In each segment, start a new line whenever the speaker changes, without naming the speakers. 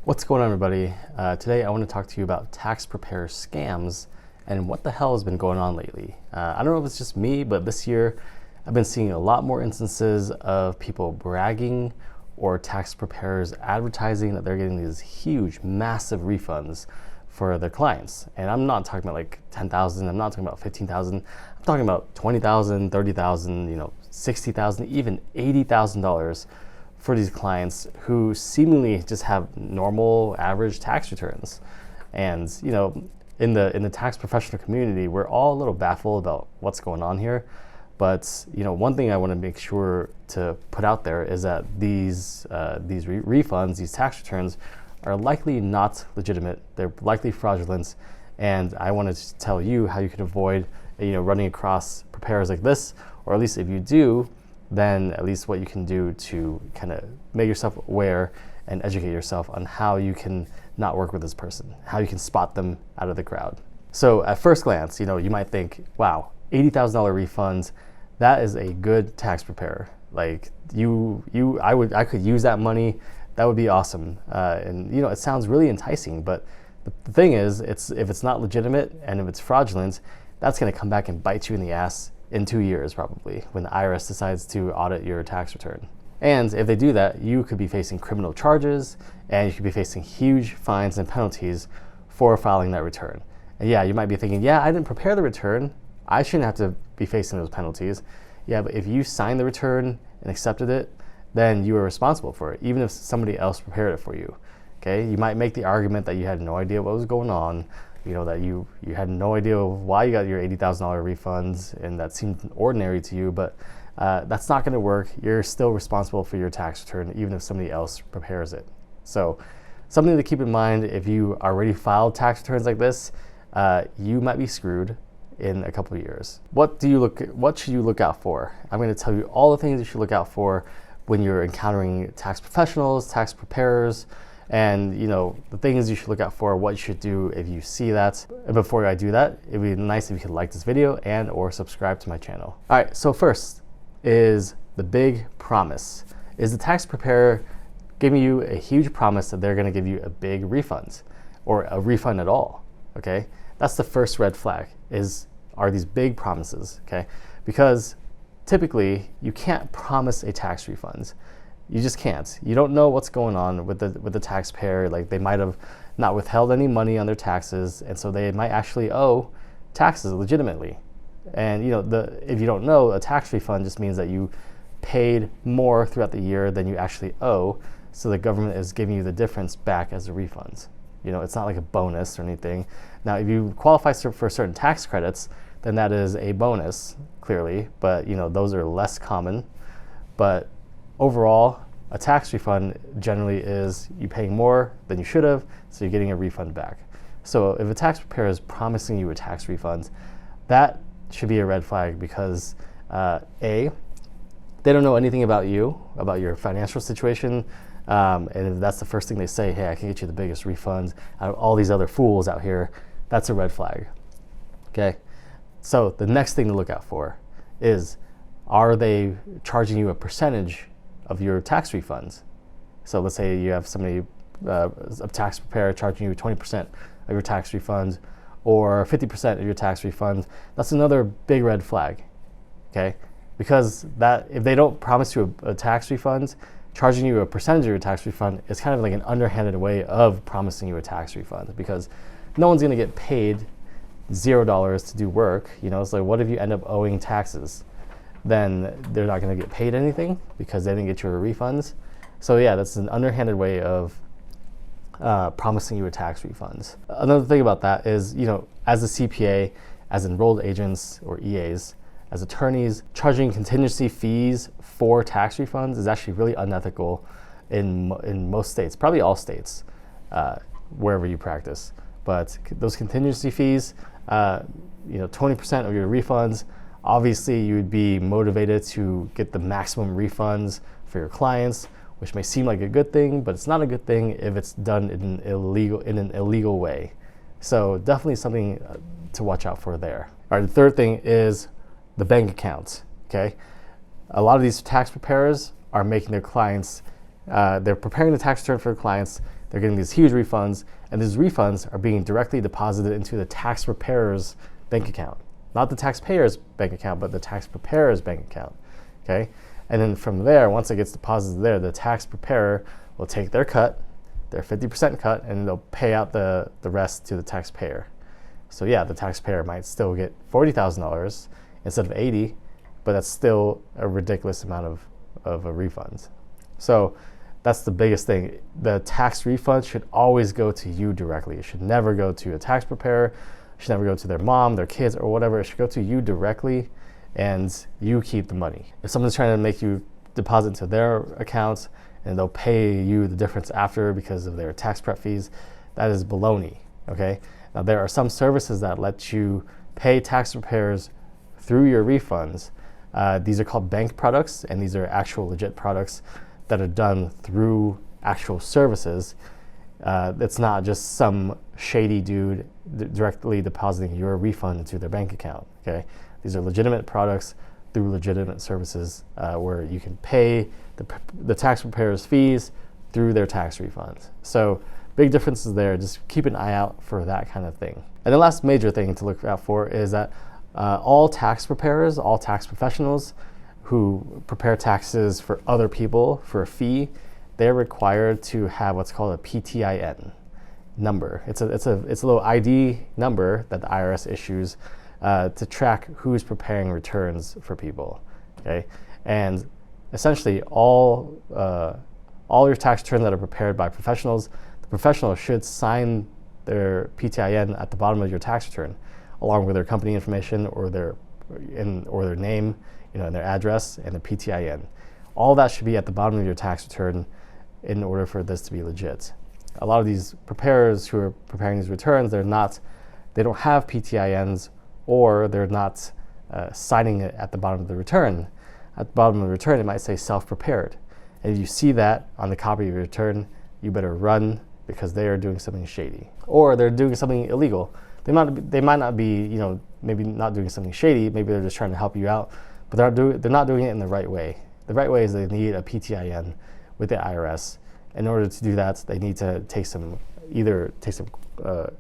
What's going on, everybody? Today I want to talk to you about tax preparer scams and what the hell has been going on lately. I don't know if it's just me, but this year I've been seeing a lot more instances of people bragging or tax preparers advertising that they're getting these huge, massive refunds for their clients. And I'm not talking about like 10,000, I'm not talking about 15,000, I'm talking about 20,000, 30,000, 60,000, even $80,000 for these clients who seemingly just have normal average tax returns. And in the tax professional community, we're all a little baffled about what's going on here. But one thing I want to make sure to put out there is that these refunds, these tax returns, are likely not legitimate. They're likely fraudulent, and I wanted to tell you how you can avoid running across preparers like this, or at least if you do, then at least what you can do to kind of make yourself aware and educate yourself on how you can not work with this person, how you can spot them out of the crowd. So at first glance, you might think, wow, $80,000 refunds, that is a good tax preparer. Like I could use that money. That would be awesome. And it sounds really enticing, but the thing is, if it's not legitimate and if it's fraudulent, that's going to come back and bite you in the ass in 2 years probably, when the IRS decides to audit your tax return. And if they do that, you could be facing criminal charges, and you could be facing huge fines and penalties for filing that return. And yeah, you might be thinking, yeah, I didn't prepare the return, I shouldn't have to be facing those penalties. Yeah, but if you signed the return and accepted it, then you were responsible for it, even if somebody else prepared it for you. Okay, you might make the argument that you had no idea what was going on, that you had no idea why you got your $80,000 refunds, and that seemed ordinary to you, but that's not going to work. You're still responsible for your tax return, even if somebody else prepares it. So something to keep in mind, if you already filed tax returns like this, you might be screwed in a couple of years. What should you look out for? I'm going to tell you all the things you should look out for when you're encountering tax professionals, tax preparers, and the things you should look out for, what you should do if you see that. And before I do that, it'd be nice if you could like this video and or subscribe to my channel. All right, so first is the big promise. Is the tax preparer giving you a huge promise that they're gonna give you a big refund or a refund at all, okay? That's the first red flag, are these big promises, okay? Because typically you can't promise a tax refund. You just can't. You don't know what's going on with the taxpayer. Like, they might have not withheld any money on their taxes, and so they might actually owe taxes legitimately. And if you don't know, a tax refund just means that you paid more throughout the year than you actually owe, so the government is giving you the difference back as a refund. It's not like a bonus or anything. Now, if you qualify for certain tax credits, then that is a bonus, clearly, but those are less common. But overall, a tax refund generally is you paying more than you should have, so you're getting a refund back. So if a tax preparer is promising you a tax refund, that should be a red flag, because A, they don't know anything about you, about your financial situation, and if that's the first thing they say, hey, I can get you the biggest refund out of all these other fools out here, that's a red flag. Okay, so the next thing to look out for is, are they charging you a percentage of your tax refunds? So let's say you have somebody, a tax preparer, charging you 20% of your tax refunds or 50% of your tax refunds. That's another big red flag, okay? Because if they don't promise you a tax refund, charging you a percentage of your tax refund is kind of like an underhanded way of promising you a tax refund, because no one's gonna get paid $0 to do work. It's like, what if you end up owing taxes? Then they're not going to get paid anything because they didn't get your refunds. So yeah, that's an underhanded way of promising you a tax refund. Another thing about that is, as a CPA, as enrolled agents or EAs, as attorneys, charging contingency fees for tax refunds is actually really unethical in most states, probably all states, wherever you practice. But those contingency fees, 20% of your refunds, obviously you would be motivated to get the maximum refunds for your clients, which may seem like a good thing, but it's not a good thing if it's done in an illegal way. So definitely something to watch out for there. All right, the third thing is the bank account, okay? A lot of these tax preparers are making their clients, they're preparing the tax return for their clients, they're getting these huge refunds, and these refunds are being directly deposited into the tax preparer's bank account. Not the taxpayer's bank account, but the tax preparer's bank account, okay? And then from there, once it gets deposited there, the tax preparer will take their cut, their 50% cut, and they'll pay out the rest to the taxpayer. So yeah, the taxpayer might still get $40,000 instead of $80,000, but that's still a ridiculous amount of refunds. So that's the biggest thing. The tax refund should always go to you directly. It should never go to a tax preparer. It should never go to their mom, their kids, or whatever. It should go to you directly, and you keep the money. If someone's trying to make you deposit into their account and they'll pay you the difference after because of their tax prep fees, that is baloney, okay? Now, there are some services that let you pay tax preparers through your refunds. These are called bank products, and these are actual legit products that are done through actual services. It's not just some shady dude directly depositing your refund into their bank account, okay? These are legitimate products through legitimate services where you can pay the tax preparer's fees through their tax refunds. So big differences there. Just keep an eye out for that kind of thing. And the last major thing to look out for is that all tax preparers, all tax professionals who prepare taxes for other people for a fee, they're required to have what's called a PTIN number. It's a little ID number that the IRS issues to track who's preparing returns for people. Okay, and essentially all your tax returns that are prepared by professionals, the professional should sign their PTIN at the bottom of your tax return, along with their company information or their name, and their address and their PTIN. All that should be at the bottom of your tax return in order for this to be legit. A lot of these preparers who are preparing these returns, they don't have PTINs, or they're not signing it at the bottom of the return. At the bottom of the return, it might say self-prepared. And if you see that on the copy of your return, you better run, because they are doing something shady, or they're doing something illegal. They might not be, maybe not doing something shady. Maybe they're just trying to help you out, but they're not doing it in the right way. The right way is they need a PTIN with the IRS. In order to do that, they need to either take some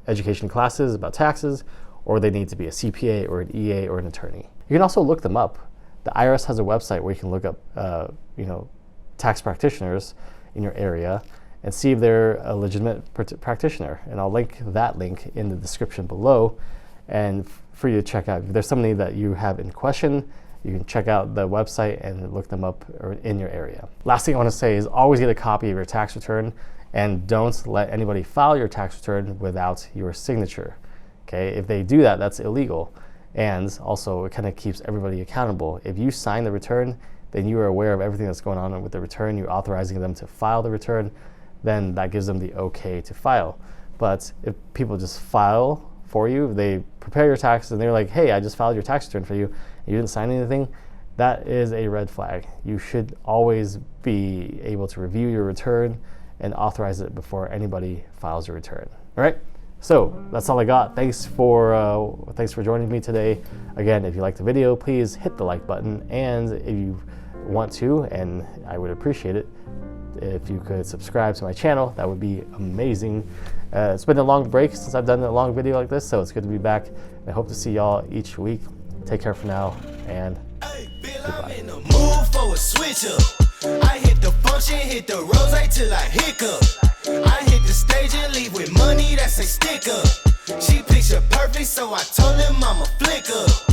education classes about taxes, or they need to be a CPA or an EA or an attorney. You can also look them up. The IRS has a website where you can look up, tax practitioners in your area and see if they're a legitimate practitioner. And I'll link that link in the description below, and for you to check out. If there's somebody that you have in question, you can check out the website and look them up in your area. Last thing I want to say is always get a copy of your tax return, and don't let anybody file your tax return without your signature. Okay, if they do that, that's illegal. And also, it kind of keeps everybody accountable. If you sign the return, then you are aware of everything that's going on with the return. You're authorizing them to file the return, then that gives them the okay to file. But if people just file for you, they prepare your taxes and they're like, hey, I just filed your tax return for you, and you didn't sign anything, that is a red flag. You should always be able to review your return and authorize it before anybody files your return. All right? So that's all I got. Thanks for joining me today. Again, if you liked the video, please hit the like button, and if you want to, and I would appreciate it, if you could subscribe to my channel, that would be amazing. It's been a long break since I've done a long video like this, so it's good to be back. And I hope to see y'all each week. Take care for now, and goodbye. I'm in the mood for a switch up. I hit the function, hit the rose till I hiccup. I hit the stage and leave with money that's a stick up. She picture perfect, so I told him I'm a flick up.